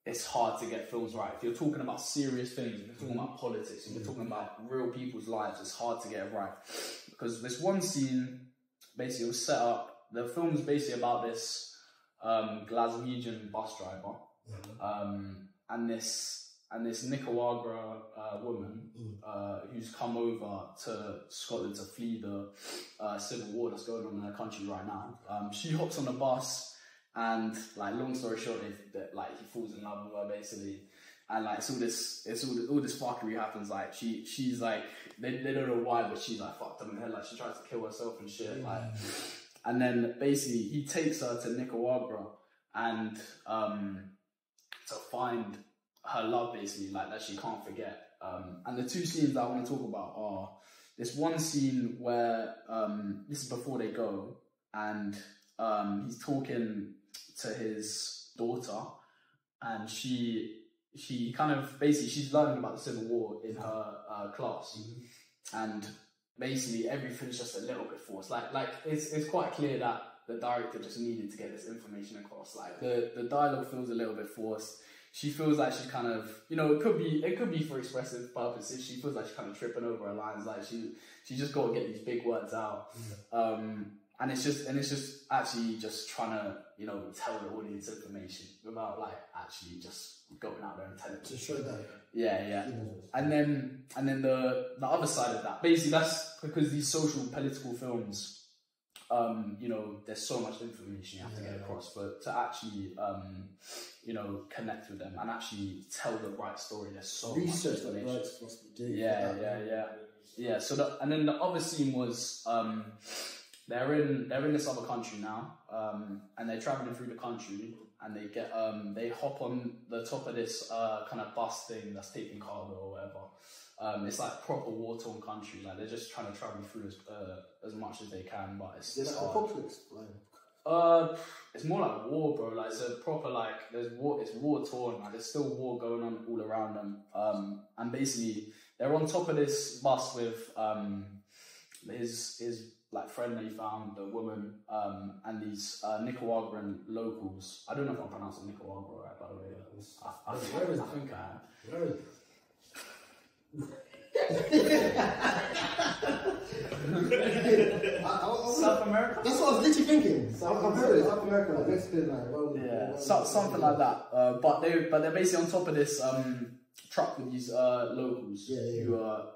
it's hard to get films right. If you're talking about serious things, if you're talking about politics, if you're talking about real people's lives, it's hard to get it right. Because this one scene basically was set up, the film's basically about this Glaswegian bus driver, and this Nicaragua woman who's come over to Scotland to flee the civil war that's going on in her country right now. She hops on the bus, and, like, long story short, he falls in love with her basically, and like all this fuckery happens. Like she's like they don't know why, but she's like fucked up in the head. Like she tries to kill herself and shit. Like, and then basically he takes her to Nicaragua and to find her love, basically, like that she can't forget. And the two scenes that I want to talk about are this one scene where this is before they go, and he's talking to his daughter, and she kind of basically she's learning about the Civil War in her class, and basically everything's just a little bit forced. Like it's quite clear that the director just needed to get this information across. Like the dialogue feels a little bit forced. She feels like she's kind of, you know, it could be for expressive purposes. She feels like she's kind of tripping over her lines. Like she just got to get these big words out. And it's just actually just trying to, you know, tell the audience information without like actually just going out there and telling it. To show that. Yeah. And then the other side of that, basically that's because these social political films, you know, there's so much information you have to get across, but to actually, you know, connect with them and actually tell the right story, there's so research much that information. writers must be doing. Yeah. So and then the other scene was they're in this other country now, and they're traveling through the country, and they get they hop on the top of this kind of bus thing that's taking cargo or whatever. It's like proper war-torn country. Like they're just trying to travel through as much as they can, but it's like apocalypse. it's more like war, bro. Like it's a proper like there's war. It's war-torn. Like there's still war going on all around them. And basically they're on top of this bus with his like friend that he found, the woman, and these Nicaraguan locals. I don't know if I'm pronouncing Nicaragua right, by the way. I think I am. Where is it? South America? That's what I was literally thinking. South America, like Mexican, like something like that. But they're basically on top of this truck with these locals who are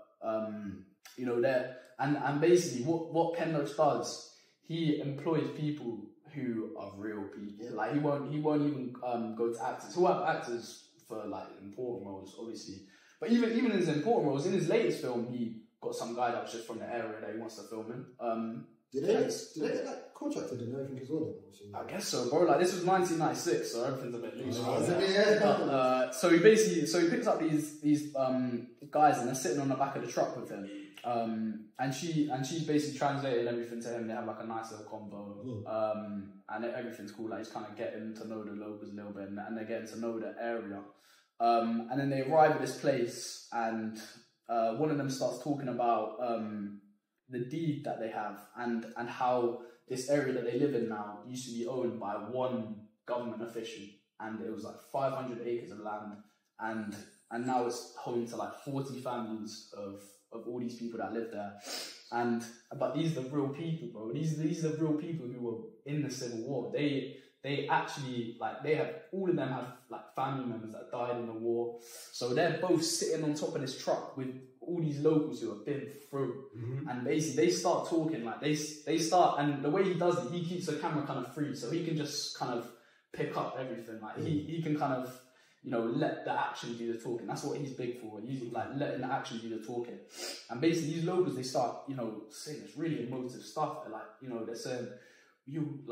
you know, there and basically what Ken Loach does, he employs people who are real people. Yeah. Like he won't even go to actors. He'll have actors for like important roles, obviously. But even in his important roles, in his latest film, he got some guy that was just from the area that he wants to film in. Did they get that contracted and everything as well? I guess so, bro. Like this was 1996, so everything's a bit loose. So he picks up these guys and they're sitting on the back of the truck with him. And she's basically translated everything to him. They have like a nice little convo. And everything's cool. Like he's kind of getting to know the locals a little bit, and they're getting to know the area. And then they arrive at this place, and one of them starts talking about the deed that they have, and how this area that they live in now used to be owned by one government official, and it was like 500 acres of land, and now it's home to like 40 families of all these people that live there. But these are the real people, bro. These are the real people who were in the Civil War. They actually, like, all of them have like family members that died in the war. So they're both sitting on top of this truck with all these locals who have been through. And basically they start talking, like they start, and the way he does it, he keeps the camera kind of free, so he can just kind of pick up everything. Like he can kind of, you know, let the action do the talking. That's what he's big for. He's like letting the action do the talking. And basically these locals, they start, you know, saying this really emotive stuff. They're like, you know, they're saying, you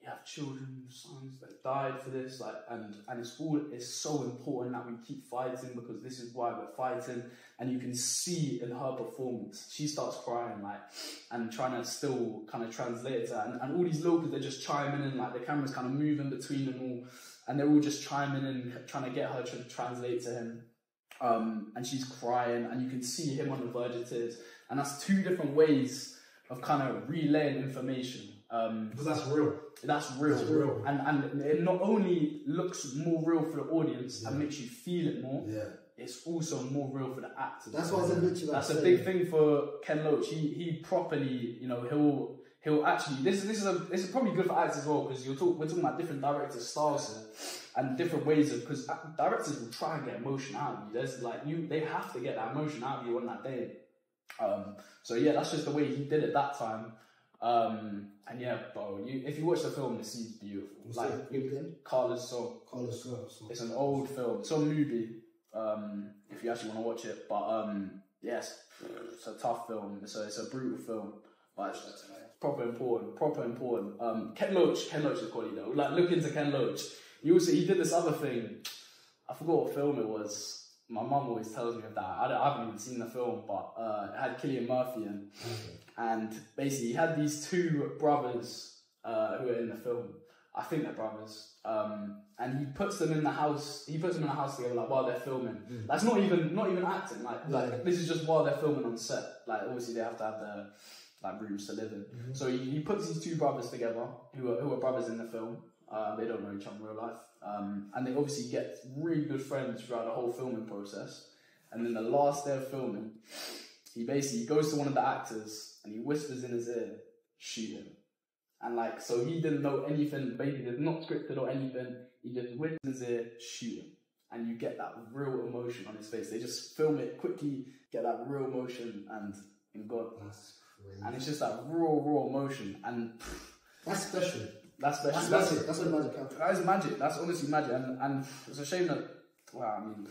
have children, sons that died for this, like, and it's so important that we keep fighting, because this is why we're fighting. And you can see in her performance, she starts crying, like, and trying to still kind of translate it to her. And all these locals, they're just chiming in, like the camera's kind of moving between them all, and they're all just chiming in, trying to get her to translate to him. And she's crying, and you can see him on the verge of tears. And that's two different ways of kind of relaying information. Because that's real. That's real. And it not only looks more real for the audience and makes you feel it more, it's also more real for the actors. That's what I was literally That's a big thing for Ken Loach. He properly, you know, he'll actually, this is probably good for actors as well, because we're talking about different directors' styles here, and different ways of, because directors will try and get emotion out of you. There's like they have to get that emotion out of you on that day. So yeah, that's just the way he did it that time. And yeah, bro, if you watch the film, the scene's beautiful. What's like again? Carla's Soul. Carla's Soul. It's an old film. It's a movie. If you actually want to watch it, but yes, it's a tough film. It's a brutal film, but it's proper important. Ken Loach is quality though. Like, look into Ken Loach. He did this other thing. I forgot what film it was. My mum always tells me of that. I haven't even seen the film, but it had Cillian Murphy in. And basically, he had these two brothers who are in the film. I think they're brothers. And he puts them in the house. He puts them in a house together, like while they're filming. That's not even acting. Like this is just while they're filming on set. Like obviously they have to have their like rooms to live in. So he puts these two brothers together who are brothers in the film. They don't know each other in real life. And they obviously get really good friends throughout the whole filming process. And then the last day of filming, he basically goes to one of the actors and he whispers in his ear, "Shoot him." And like, so he didn't know anything, basically it's not scripted or anything. He just whispers in his ear, "Shoot him." And you get that real emotion on his face. They just film it quickly, get that real emotion, and God. That's crazy. And it's just that raw emotion. And that's special. That's special. That's magic. That's what magic comes. That is magic. That's honestly magic. And it's a shame that, well, I mean,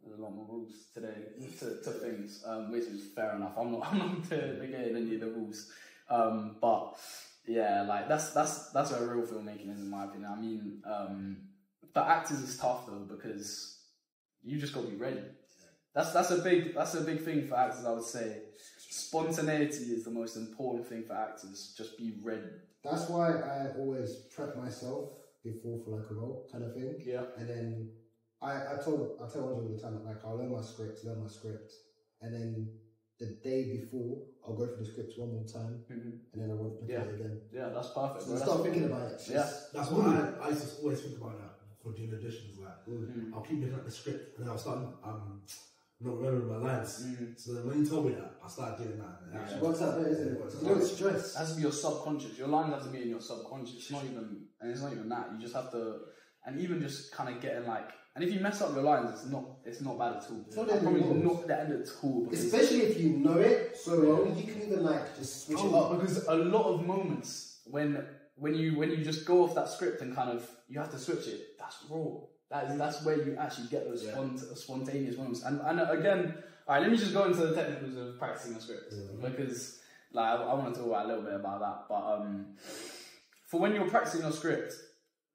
there's a lot more rules today to things, which is fair enough. I'm not negating any of the rules. But yeah, like that's where real filmmaking is, in my opinion. I mean, the actors is tough though, because you just gotta be ready. That's a big thing for actors, I would say. Spontaneity is the most important thing for actors. Just be ready. That's why I always prep myself before for like a role kind of thing. Yeah. And then I tell Andre all the time, like I'll learn my script, and then the day before I'll go through the script one more time, and then I won't look at it again. Yeah, that's perfect. So start thinking about it. That's what I used to always think about that for doing auditions. Like I'll keep looking at the script and then I'll start not remembering my lines. So then when you told me that, I started doing that. It works out there, isn't it? It's no stress. It has to be your subconscious. Your lines have to be in your subconscious. It's not even that. You just have to, and even just kind of getting like, and if you mess up your lines, it's not bad at all. It's not the end at all. Especially if you know it so well, you can even like just switch it up. Because a lot of moments when you just go off that script and kind of you have to switch it, that's raw. That's where you actually get those spontaneous moments. And again, alright, let me just go into the technicals of practicing a script, because like I want to talk about a little bit about that. But for when you're practicing your script,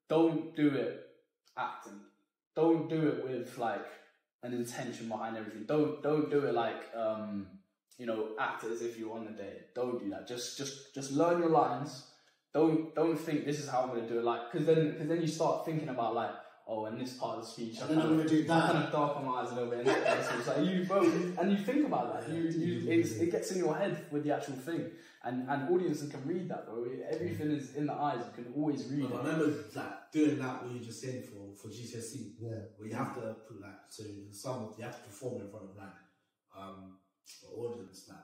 don't do it acting. Don't do it with like an intention behind everything. Don't do it like act as if you're on the date. Don't do that. Just learn your lines. Don't think this is how I'm going to do it. Like, because then you start thinking about like, oh, in this part of the speech, I'm going to do that. Kind of darken my eyes a little bit. So it's like and you think about that. It gets in your head with the actual thing, and audiences can read that, bro. Everything is in the eyes. You can always read it. I remember like doing that what you just said for GCSE. Yeah. Where you have to put like you have to perform in front of like the audience, like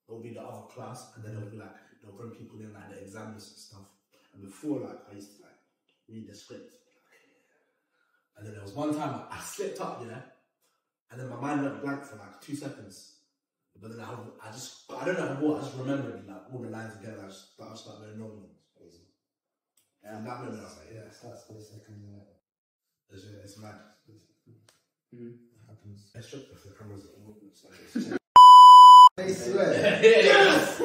it'll be the other class, and then it'll be like they'll bring people in like the examiners and stuff. And before, like I used to like read the script. And then there was one time I slipped up, and then my mind went blank for like 2 seconds. But then I don't know what, I just remembered like all the lines again. I just started going normal. It's crazy. Yeah. And that moment I was like, yeah, starts for a second. It's mad. It happens. Let's check if the cameras are open. I swear. Yes!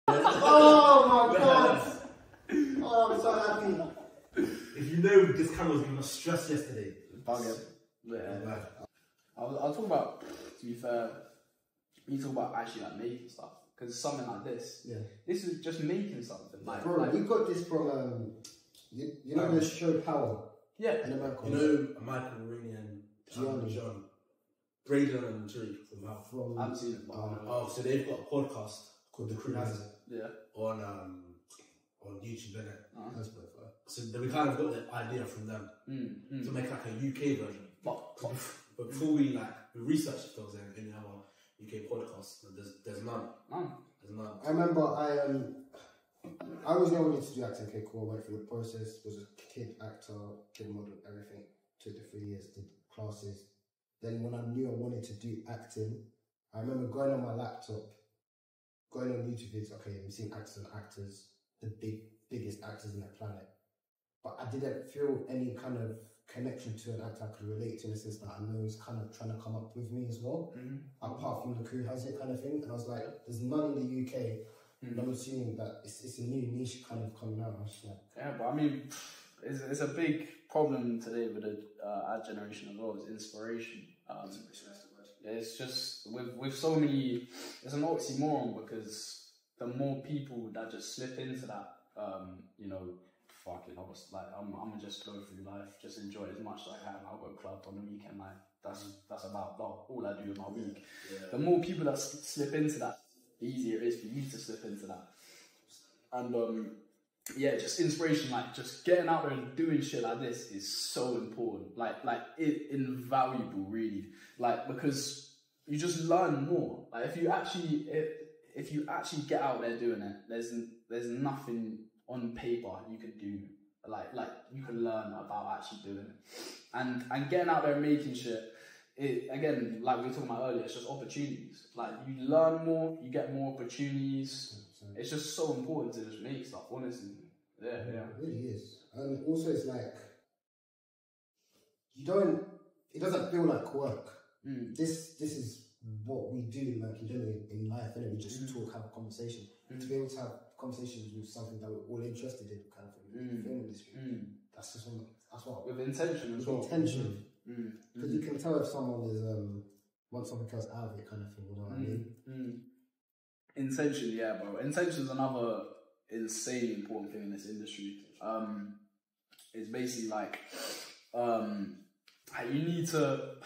Oh my god! Oh, I'm so happy. If you know this camera was giving us stress yesterday. Yeah. I'll talk about, to be fair, you talk about actually like making stuff. Because something like this, this is just making something. Bro, we got this from, you know the show Power? Yeah. In America. You know Michael Rooney and John. Braden and Tariq from I haven't seen it. So they've got a podcast called The Crew Has It. Yeah. On YouTube, innit? So then we kind of got the idea from them to make like a UK version. But before we researched if there was any other UK podcasts, there's none. There's none. I remember I was never wanted to do acting. Okay, cool. I went through the process. Was a kid actor, kid model, everything. 2 to 3 years, did classes. Then when I knew I wanted to do acting, I remember going on my laptop, going on YouTube videos, okay, I'm seeing actors, the biggest actors on the planet. But I didn't feel any kind of connection to an actor I could relate to in the sense that I know he's kind of trying to come up with me as well. Apart from the crew has it kind of thing. And I was like, there's none in the UK. And I'm assuming that it's a new niche kind of coming out. Yeah, but I mean, it's a big problem today with our generation as well, is inspiration. It's just, with so many, it's an oxymoron because the more people that just slip into that, you know, fucking, I was like, I'm gonna just go through life, just enjoy it as much as I can. I'll go club on the weekend, like that's about all I do with my week. The more people that slip into that, the easier it is for you to slip into that. And yeah, just inspiration, like just getting out there and doing shit like this is so important. Like invaluable, really. Like, because you just learn more. Like if you actually get out there doing it, there's nothing on paper you can do, like you can learn about actually doing it, and getting out there and making shit. It, again, like we were talking about earlier, it's just opportunities. Like you learn more, you get more opportunities. It's just so important to just make stuff, honestly. Yeah. It really is. And also, it's like it doesn't feel like work. This is what we do, like, you know, in life, and we just talk, have a conversation. To be able to have conversations with something that we're all interested in, kind of thing. Film industry. That's just that's what. With intention as well. Intention. Because you can tell if someone is wants something else out of it, kind of thing. You know what I mean? Intention, yeah, bro. Intention is another insanely important thing in this industry. It's basically like you need to.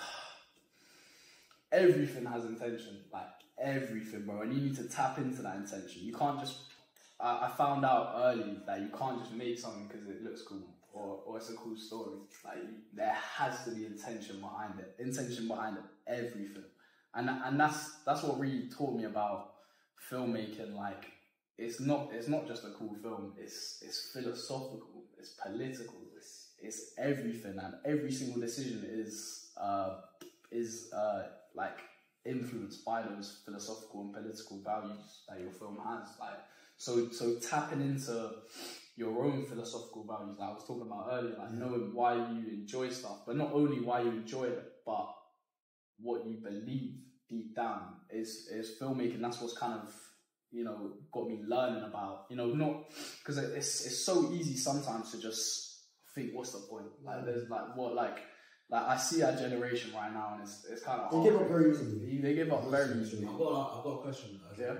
Everything has intention, like everything, bro, and you need to tap into that intention. You can't just. I found out early that you can't just make something because it looks cool or it's a cool story. Like there has to be intention behind it. Intention behind everything, and that's what really taught me about filmmaking. Like it's not just a cool film. It's philosophical. It's political. It's everything, and every single decision is like influenced by those philosophical and political values that your film has. Like so tapping into your own philosophical values, like I was talking about earlier, like knowing why you enjoy stuff, but not only why you enjoy it, but what you believe deep down is filmmaking. That's what's kind of, you know, got me learning about, you know, not because it's so easy sometimes to just think, what's the point? Like there's like what like I see our generation right now, and it's kind of hard. They give up very easily. They give up very easily. I've got a question. Yeah.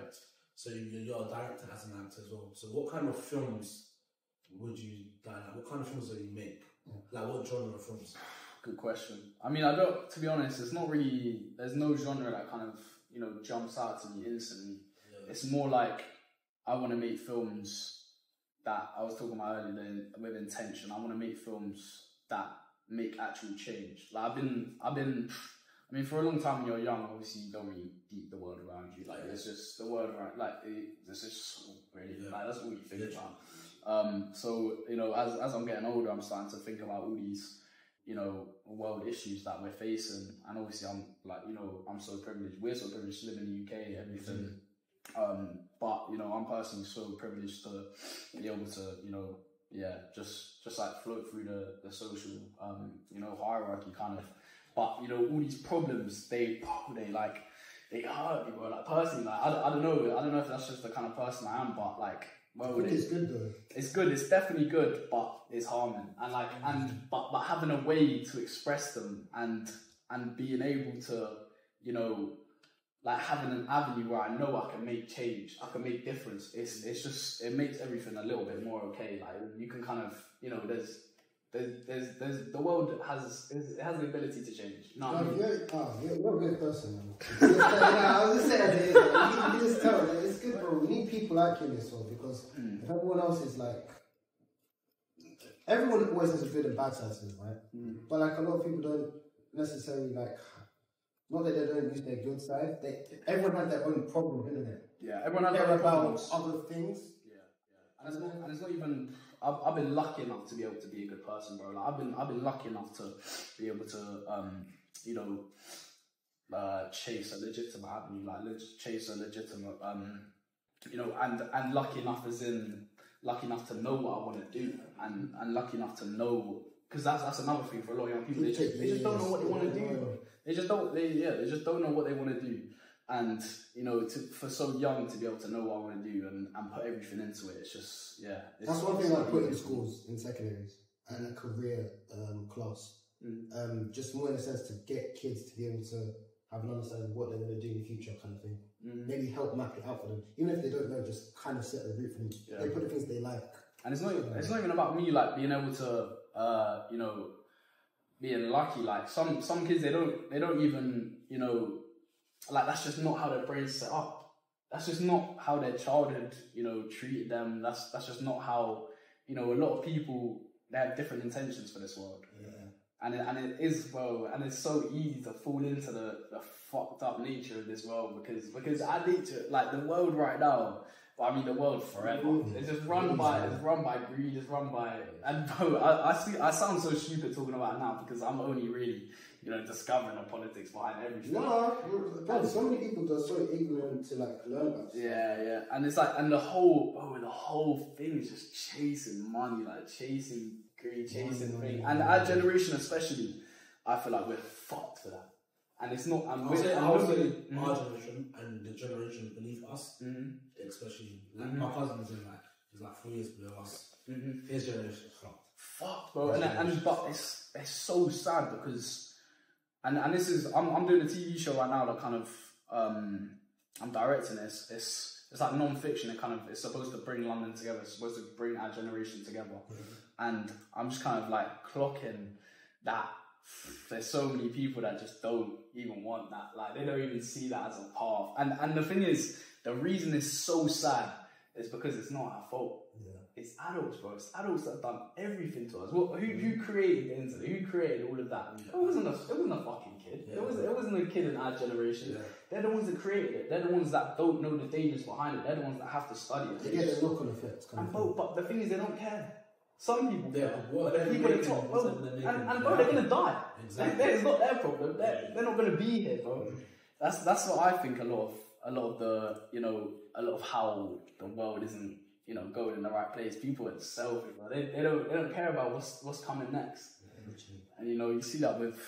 So you're a director as an actor as well. So what kind of films would you like? What kind of films do you make? Like what genre of films? Good question. I mean, I don't. To be honest, it's not really. There's no genre that kind of, you know, jumps out to me instantly. Yeah. It's more like I want to make films that I was talking about earlier with intention. I want to make films that make actual change. Like I've been. I mean, for a long time when you're young, obviously you don't really deep the world around you. Like it's just the world around. Like it's just really like that's all you think about. So you know, as I'm getting older, I'm starting to think about all these, you know, world issues that we're facing, and obviously I'm like, you know, I'm so privileged. We're so privileged to live in the UK, everything. But you know, I'm personally so privileged to be able to, you know, just like float through the social, you know, hierarchy kind of. But you know, all these problems, they hurt me, bro. Like personally, like I don't know if that's just the kind of person I am, but like, well, it's good though. It's good. It's definitely good, but it's harming. And like, but having a way to express them and being able to, you know, like having an avenue where I know I can make change, I can make difference. It's just, it makes everything a little bit more okay. Like you can kind of, you know, there's the world has the ability to change. You know what I mean? You're a good person, man. I was just saying, you just tell that it's good, bro. We need people like you in this world because if everyone else is like, everyone always has a good and bad side to it, right? But like a lot of people don't necessarily like, not that they don't use their good side. Everyone has their own problem, isn't it? Yeah, everyone has their own problems. Other things. Yeah. And it's not even. I've been lucky enough to be able to be a good person, bro. Like I've been lucky enough to be able to, you know, chase a legitimate avenue, like chase a legitimate, you know, and lucky enough lucky enough to know what I want to do, and lucky enough to know, because that's another thing for a lot of young people. They just don't know what they want to do. They just don't know what they want to do. And, you know, for so young to be able to know what I want to do and put everything into it, it's just, yeah. That's one thing I put in schools, in secondaries, and a career class. Just more in a sense to get kids to be able to have an understanding of what they're going to do in the future, kind of thing. Maybe help map it out for them. Even if they don't know, just kind of set the route for them. Yeah. They put the things they like. And it's not even about me, like, being able to, you know, being lucky. Like, some kids, they don't even, you know, like, that's just not how their brain's set up. That's just not how their childhood, you know, treated them. That's just not how, you know, a lot of people, they have different intentions for this world. Yeah. And it is, well, and it's so easy to fall into the fucked up nature of this world because our nature, like the world right now, but I mean the world forever, it's just run by greed, it's run by, and bro, I sound so stupid talking about it now because I'm only really, you know, discovering the politics behind everything. No, bro, so many people are so ignorant to like learn about stuff. Yeah, and it's like, and the whole thing is just chasing money, like chasing greed, chasing things, and our generation especially, I feel like we're fucked for that. And it's not. I would say our generation and the generation beneath us, especially like my cousin's he's like 4 years below us. His generation is fucked. Fuck, bro. But it's so sad because, and this is I'm doing a TV show right now that kind of I'm directing this. It's like non-fiction. It's supposed to bring London together. It's supposed to bring our generation together. And I'm just kind of like clocking that there's so many people that just don't even want that. Like, they don't even see that as a path. And the thing is, the reason it's so sad is because it's not our fault. Yeah. It's adults, bro. It's adults that have done everything to us. Well, who created the internet? Who created all of that? It wasn't a fucking kid. Yeah. It wasn't a kid in our generation. Yeah. They're the ones that created it. They're the ones that don't know the dangers behind it. They're the ones that have to study it. They get the knock-on effects. But the thing is, they don't care. Some people care. But people at the top, bro, and bro, they're gonna die. Exactly. It's not their problem. They're not gonna be here, bro. That's what I think. A lot of the, you know, a lot of how the world isn't, you know, going in the right place. People are selfish, bro. They don't care about what's coming next. And you know, you see that with,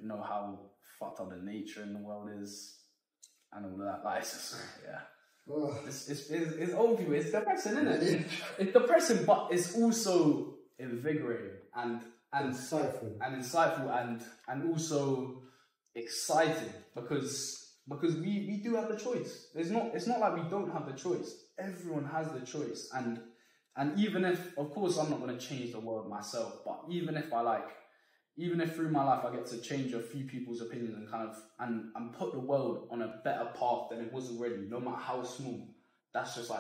you know, how fucked up the nature in the world is, and all of that. Like, it's just, yeah. It's old people. It's depressing, isn't it? It's depressing, but it's also invigorating and insightful and also exciting because we do have the choice. It's not like we don't have the choice. Everyone has the choice, and even if, of course, I'm not going to change the world myself, but even if through my life I get to change a few people's opinions and kind of and put the world on a better path than it was already, no matter how small, that's just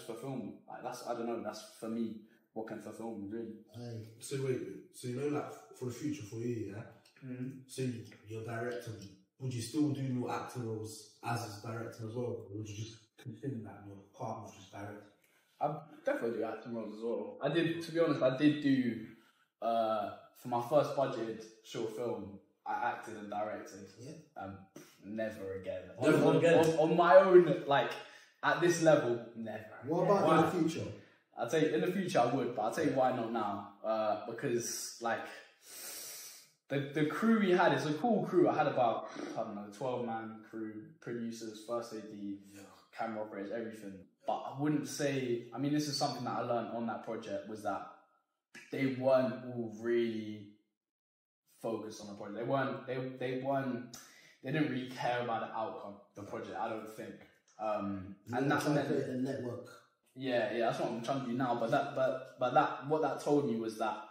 fulfillment. Like, I don't know, that's for me what can fulfill me, really. So wait, so you know, like, for the future for you, yeah? So you're directing, would you still do your acting roles as directing as well? Or would you just continue that your part was just directing? I definitely do acting roles as well. I did, to be honest, I did do for my first budget short film, I acted and directed. Yeah. Never again. On my own, like, at this level, never. What about in the future? I'll tell you, in the future I would, but I'll tell you why not now. Because, like, the crew we had, it's a cool crew. I had about, 12-man crew, producers, first AD, camera operators, everything. But I wouldn't say, I mean, this is something that I learned on that project, was that they weren't all really focused on the project. They didn't really care about the outcome of the project, I don't think. And that's a network. Yeah, that's what I'm trying to do now. But what that told me was that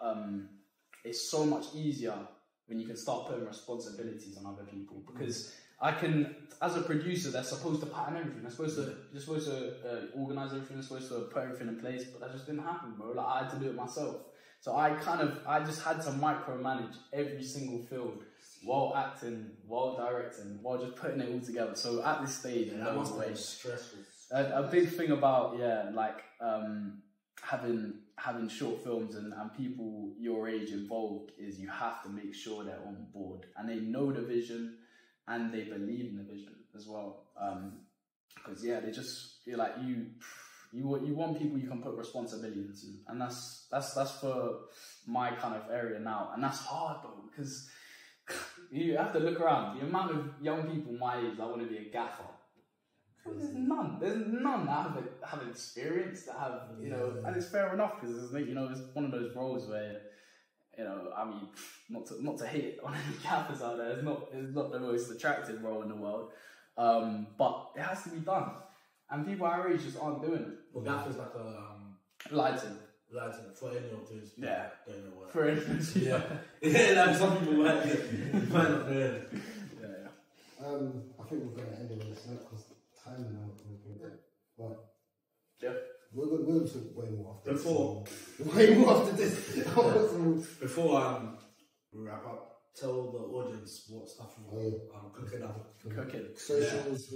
it's so much easier when you can start putting responsibilities on other people, because I can, as a producer, they're supposed to pattern everything. They're supposed to organize everything. They're supposed to put everything in place, but that just didn't happen, bro. Like, I had to do it myself. So I just had to micromanage every single film while acting, while directing, while just putting it all together. So at this stage, that must have been stressful. A big thing about having short films and people your age involved is you have to make sure they're on board and they know the vision and they believe in the vision as well. Because they just feel like you want people you can put responsibility into, and that's for my kind of area now, and that's hard though, because you have to look around the amount of young people my age that want to be a gaffer. There's none that have experience, that have, and it's fair enough, because it's, it's one of those roles where, I mean, not to hate on any gaffers out there, it's not the most attractive role in the world, but it has to be done, and people our age just aren't doing it. Well, gaffer's like a lighting for any of those. Yeah, don't know what. For any of those. Yeah, like some people might not know. Yeah. I think we're going to end it on this note because time now. But yeah, we'll talk way more after before this. Way more after this. Before we wrap up, tell the audience what stuff you're cooking up. Cooking. Socials.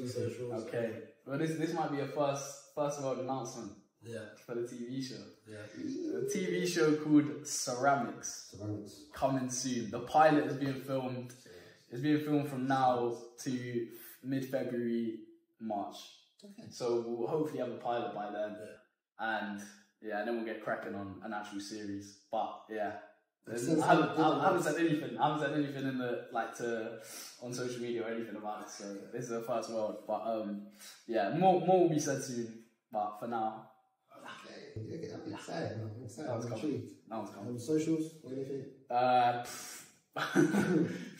Okay. Well, this might be a first world announcement. Yeah. For the TV show. Yeah. A TV show called Ceramics. Coming soon. The pilot is being filmed. It's being filmed from now to mid-February, March. Okay. So we'll hopefully have a pilot by then. Yeah. And then we'll get cracking on an actual series. But I haven't said anything. I haven't said anything in the on social media or anything about it. So this is the first world. But more will be said soon. But for now. Okay, I'm excited. I'm intrigued. Socials or anything?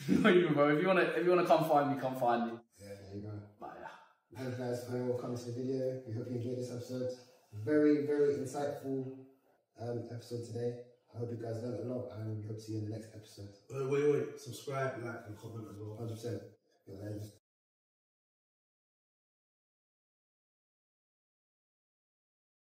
Not even, bro. If you wanna come find me, come find me. Yeah, there you go. But Thank you guys for coming to the video. We hope you enjoyed this episode. Very, very insightful episode today. I hope you guys learned a lot, and we hope to see you in the next episode. Wait. Subscribe, like, and comment as well. 100%.